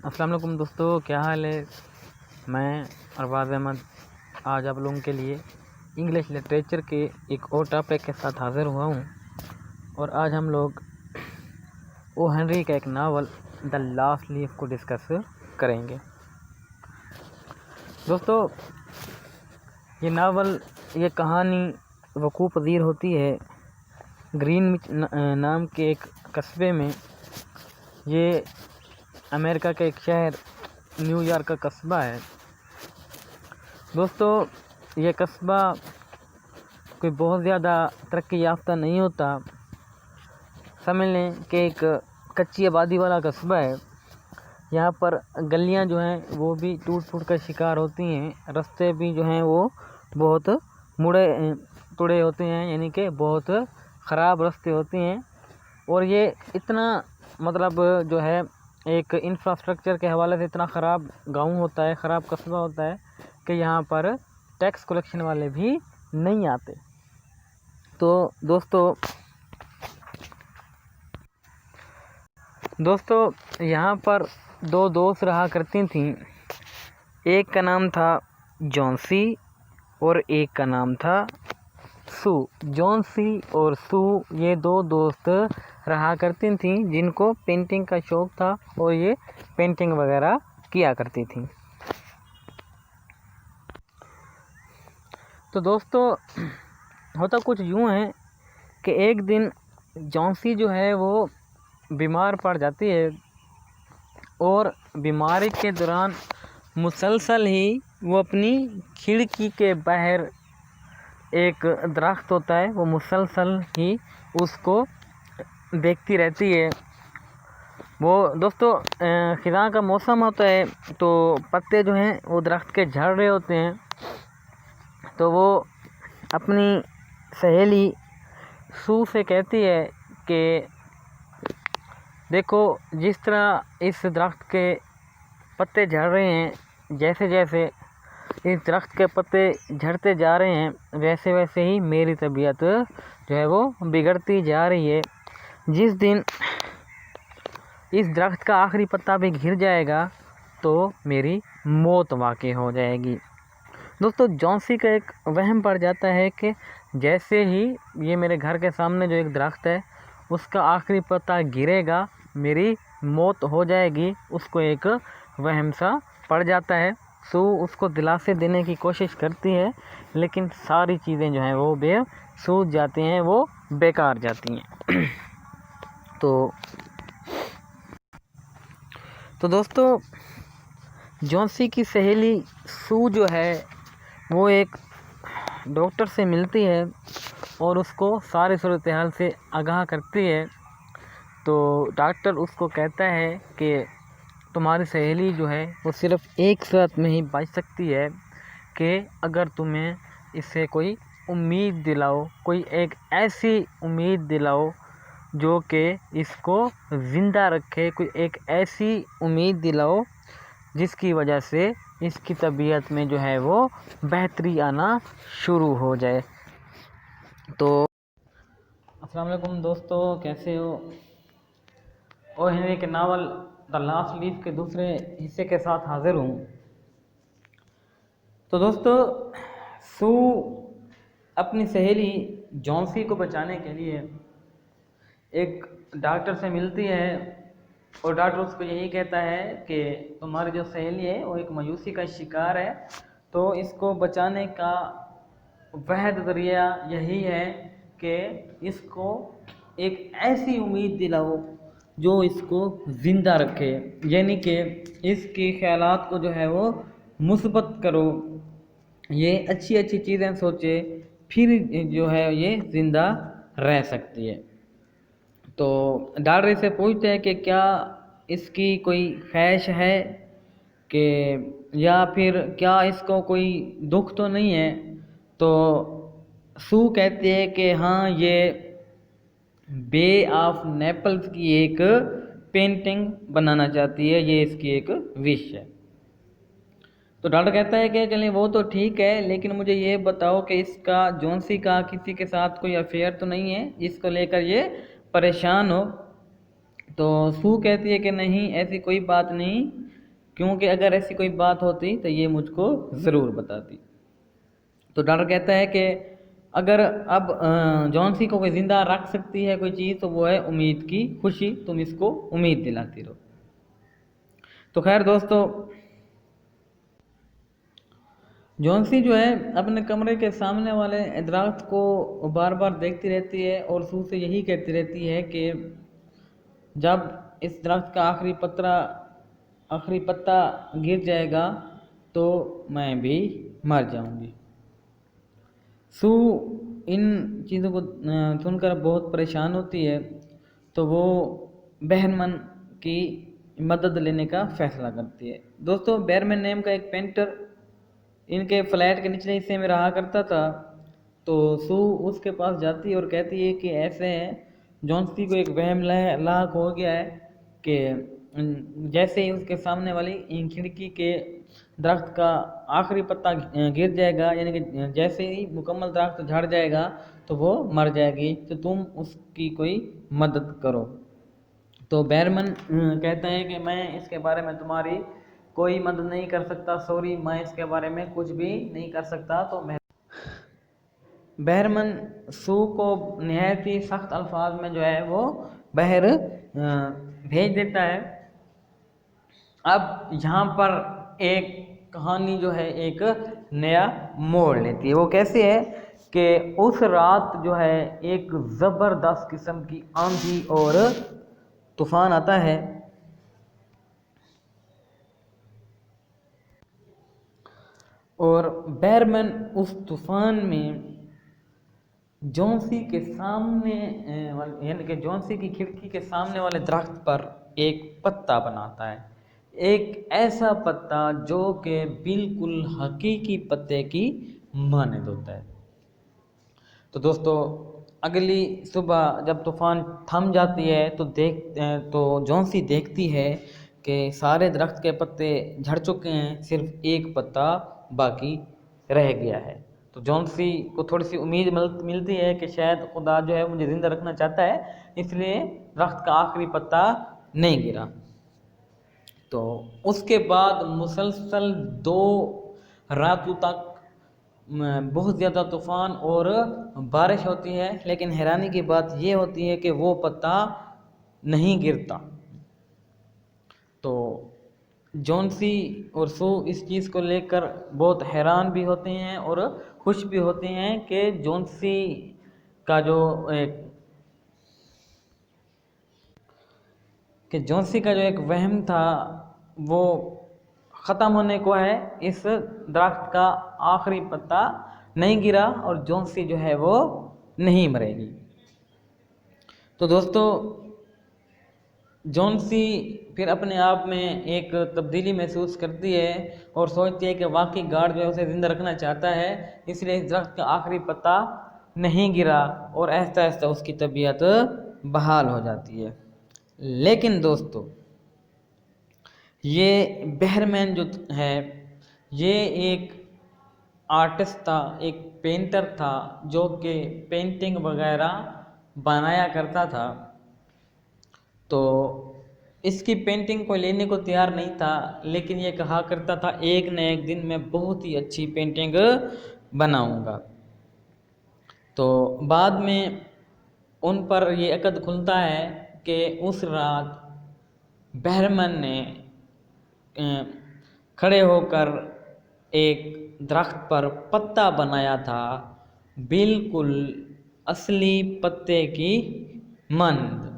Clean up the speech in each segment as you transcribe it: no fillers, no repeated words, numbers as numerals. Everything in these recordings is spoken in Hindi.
अस्सलाम वालेकुम दोस्तों, क्या हाल है। मैं अरबाज़ अहमद आज आप लोगों के लिए इंग्लिश लिटरेचर के एक और टॉपिक के साथ हाज़िर हुआ हूँ। और आज हम लोग ओ हेनरी का एक नावल द लास्ट लीफ को डिस्कस करेंगे। दोस्तों, ये नावल, ये कहानी वकूफ़ पज़ीर होती है ग्रीनविच नाम के एक कस्बे में। ये अमेरिका का एक शहर न्यूयॉर्क का कस्बा है। दोस्तों, ये कस्बा कोई बहुत ज़्यादा तरक्की याफ्ता नहीं होता। समझ लें कि एक कच्ची आबादी वाला कस्बा है। यहाँ पर गलियाँ जो हैं वो भी टूट फूट का शिकार होती हैं। रास्ते भी जो हैं वो बहुत मुड़े तुड़े होते हैं, यानी कि बहुत ख़राब रास्ते होते हैं। और ये इतना जो है एक इंफ्रास्ट्रक्चर के हवाले से इतना ख़राब गांव होता है, ख़राब कस्बा होता है कि यहाँ पर टैक्स कलेक्शन वाले भी नहीं आते। तो दोस्तों यहाँ पर दो दोस्त रहा करती थीं। एक का नाम था जॉन्सी और एक का नाम था सू। जॉन्सी और सू ये दो दोस्त रहा करती थीं जिनको पेंटिंग का शौक़ था और ये पेंटिंग वगैरह किया करती थीं। तो दोस्तों, होता कुछ यूँ है कि एक दिन जॉन्सी जो है वो बीमार पड़ जाती है और बीमारी के दौरान मुसलसल ही वो अपनी खिड़की के बाहर एक दरख्त होता है, वो मुसलसल ही उसको देखती रहती है। वो दोस्तों खिज़ां का मौसम होता है तो पत्ते जो हैं वो दरख्त के झड़ रहे होते हैं। तो वो अपनी सहेली सू से कहती है कि देखो, जिस तरह इस दरख्त के पत्ते झड़ रहे हैं, जैसे जैसे इस दरख्त के पत्ते झड़ते जा रहे हैं वैसे वैसे ही मेरी तबीयत जो है वो बिगड़ती जा रही है। जिस दिन इस दरख्त का आखिरी पत्ता भी गिर जाएगा तो मेरी मौत वाक़ई हो जाएगी। दोस्तों, जॉन्सी का एक वहम पड़ जाता है कि जैसे ही ये मेरे घर के सामने जो एक दरख्त है उसका आखिरी पत्ता गिरेगा मेरी मौत हो जाएगी। उसको एक वहम सा पड़ जाता है। सो उसको दिलासे देने की कोशिश करती है, लेकिन सारी चीज़ें जो हैं वो बेसूझ जाती हैं, वो बेकार जाती हैं। तो दोस्तों, जॉन्सी की सहेली सू जो है वो एक डॉक्टर से मिलती है और उसको सारी सूरत हाल से आगाह करती है। तो डॉक्टर उसको कहता है कि तुम्हारी सहेली जो है वो सिर्फ़ एक शर्त में ही बच सकती है कि अगर तुम्हें इससे कोई उम्मीद दिलाओ, कोई एक ऐसी उम्मीद दिलाओ जो कि इसको ज़िंदा रखे, कोई एक ऐसी उम्मीद दिलाओ जिसकी वजह से इसकी तबीयत में जो है वो बेहतरी आना शुरू हो जाए। तो अस्सलाम वालेकुम दोस्तों, कैसे हो। ओ हेनरी के नावल द लास्ट लीफ के दूसरे हिस्से के साथ हाजिर हूँ। तो दोस्तों, सू अपनी सहेली जॉन्सी को बचाने के लिए एक डॉक्टर से मिलती है और डॉक्टर उसको यही कहता है कि तुम्हारी जो सहेली है वो एक मायूसी का शिकार है, तो इसको बचाने का वहद ज़रिया यही है कि इसको एक ऐसी उम्मीद दिलाओ जो इसको ज़िंदा रखे, यानी कि इसके ख़यालात को जो है वो मुस्बत करो, ये अच्छी अच्छी चीज़ें सोचे, फिर जो है ये ज़िंदा रह सकती है। तो डॉक्टर से पूछते हैं कि क्या इसकी कोई ख्वाहिश है कि या फिर क्या इसको कोई दुख तो नहीं है। तो सू कहती है कि हाँ, ये बे ऑफ नेपल्स की एक पेंटिंग बनाना चाहती है, ये इसकी एक विश है। तो डॉक्टर कहता है कि चलिए वो तो ठीक है, लेकिन मुझे ये बताओ कि इसका जॉन्सी का किसी के साथ कोई अफेयर तो नहीं है जिसको लेकर ये परेशान हो। तो सू कहती है कि नहीं, ऐसी कोई बात नहीं, क्योंकि अगर ऐसी कोई बात होती तो ये मुझको ज़रूर बताती। तो डॉक्टर कहता है कि अगर अब जॉन सी को कोई ज़िंदा रख सकती है कोई चीज़, तो वो है उम्मीद की खुशी, तुम इसको उम्मीद दिलाती रहो। तो खैर दोस्तों, जॉन सी जो है अपने कमरे के सामने वाले दरख्त को बार बार देखती रहती है और सू से यही कहती रहती है कि जब इस दरख्त का आखिरी पत्ता गिर जाएगा तो मैं भी मर जाऊंगी। सू इन चीज़ों को सुनकर बहुत परेशान होती है, तो वो बहरमन की मदद लेने का फैसला करती है। दोस्तों, बहरमन नेम का एक पेंटर इनके फ्लैट के निचले हिस्से में रहा करता था। तो सू उसके पास जाती है और कहती है कि ऐसे है, जॉन्सी को एक वहम लाक हो गया है कि जैसे ही उसके सामने वाली खिड़की के दरख्त का आखिरी पत्ता गिर जाएगा, यानी कि जैसे ही मुकम्मल दरख्त झड़ जाएगा तो वो मर जाएगी, तो तुम उसकी कोई मदद करो। तो बहरमन कहता है कि मैं इसके बारे में तुम्हारी कोई मदद नहीं कर सकता, सॉरी, मैं इसके बारे में कुछ भी नहीं कर सकता। तो बहरमन सू को नहायत ही सख्त अल्फाज में जो है वो बहर भेज देता है। अब यहाँ पर एक कहानी जो है एक नया मोड़ लेती है। वो कैसे है कि उस रात जो है एक ज़बरदस्त किस्म की आंधी और तूफान आता है, और बहरमन उस तूफान में जॉन्सी के सामने यानी कि जॉन्सी की खिड़की के सामने वाले दरख्त पर एक पत्ता बनाता है, एक ऐसा पत्ता जो कि बिल्कुल हकीकी पत्ते की मानद होता है। तो दोस्तों, अगली सुबह जब तूफान थम जाती है तो जॉन्सी देखती है कि सारे दरख्त के पत्ते झड़ चुके हैं, सिर्फ एक पत्ता बाकी रह गया है। तो जॉन्सी को थोड़ी सी उम्मीद मिलती है कि शायद खुदा जो है मुझे ज़िंदा रखना चाहता है, इसलिए दरख्त का आखिरी पत्ता नहीं गिरा। तो उसके बाद मुसलसल 2 रातों तक बहुत ज़्यादा तूफ़ान और बारिश होती है, लेकिन हैरानी की बात ये होती है कि वो पत्ता नहीं गिरता। तो जॉन्सी और सू इस चीज़ को लेकर बहुत हैरान भी होते हैं और खुश भी होते हैं कि जॉन्सी का जो एक वहम था वो ख़त्म होने को है। इस दरख्त का आखिरी पत्ता नहीं गिरा और जॉन्सी जो है वो नहीं मरेगी। तो दोस्तों, जॉन्सी फिर अपने आप में एक तब्दीली महसूस करती है और सोचती है कि वाकई गार्ड जो है उसे ज़िंदा रखना चाहता है, इसलिए इस दरख्त का आखिरी पत्ता नहीं गिरा और आहिस्ता आहिस्ता उसकी तबीयत बहाल हो जाती है। लेकिन दोस्तों, ये बहरमैन जो है ये एक आर्टिस्ट था, एक पेंटर था जो कि पेंटिंग वगैरह बनाया करता था। तो इसकी पेंटिंग को लेने को तैयार नहीं था, लेकिन ये कहा करता था एक न एक दिन मैं बहुत ही अच्छी पेंटिंग बनाऊंगा। तो बाद में उन पर ये अकद खुलता है कि उस रात बहरमन ने खड़े होकर एक दरख्त पर पत्ता बनाया था, बिल्कुल असली पत्ते की मानद,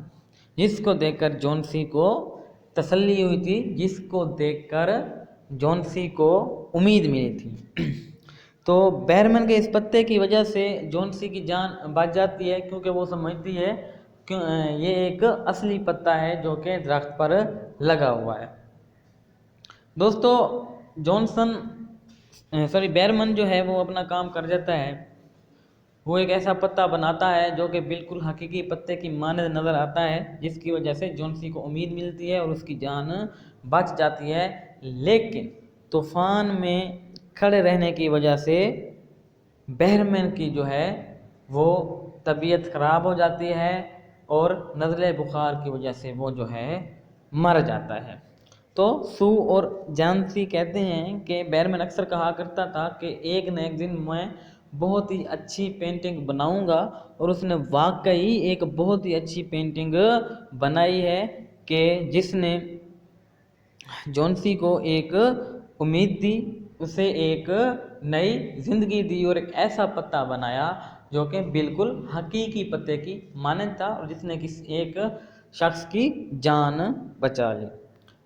जिसको देखकर जॉन्सी को तसल्ली हुई थी, जिसको देखकर जॉन्सी को उम्मीद मिली थी। तो बहरमन के इस पत्ते की वजह से जॉन्सी की जान बच जाती है, क्योंकि वो समझती है कि ये एक असली पत्ता है जो कि दरख्त पर लगा हुआ है। दोस्तों, बहरमन जो है वो अपना काम कर जाता है। वो एक ऐसा पत्ता बनाता है जो कि बिल्कुल हकीकी पत्ते की मानद नज़र आता है, जिसकी वजह से जॉन्सी को उम्मीद मिलती है और उसकी जान बच जाती है। लेकिन तूफ़ान में खड़े रहने की वजह से बहरमैन की जो है वो तबीयत ख़राब हो जाती है और नज़ले बुखार की वजह से वो जो है मर जाता है। तो सू और जानसी कहते हैं कि बैरमैन अक्सर कहा करता था कि एक न एक दिन मैं बहुत ही अच्छी पेंटिंग बनाऊंगा, और उसने वाकई एक बहुत ही अच्छी पेंटिंग बनाई है कि जिसने जॉन्सी को एक उम्मीद दी, उसे एक नई ज़िंदगी दी और एक ऐसा पत्ता बनाया जो कि बिल्कुल हकीकी पत्ते की मानद था और जिसने किसी एक शख्स की जान बचा ली।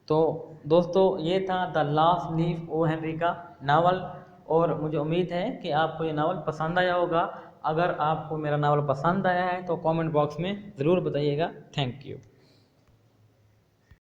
तो दोस्तों ये था the Last Leaf O Henry का नावल, और मुझे उम्मीद है कि आपको ये नावल पसंद आया होगा। अगर आपको मेरा नावल पसंद आया है तो कमेंट बॉक्स में ज़रूर बताइएगा। Thank you.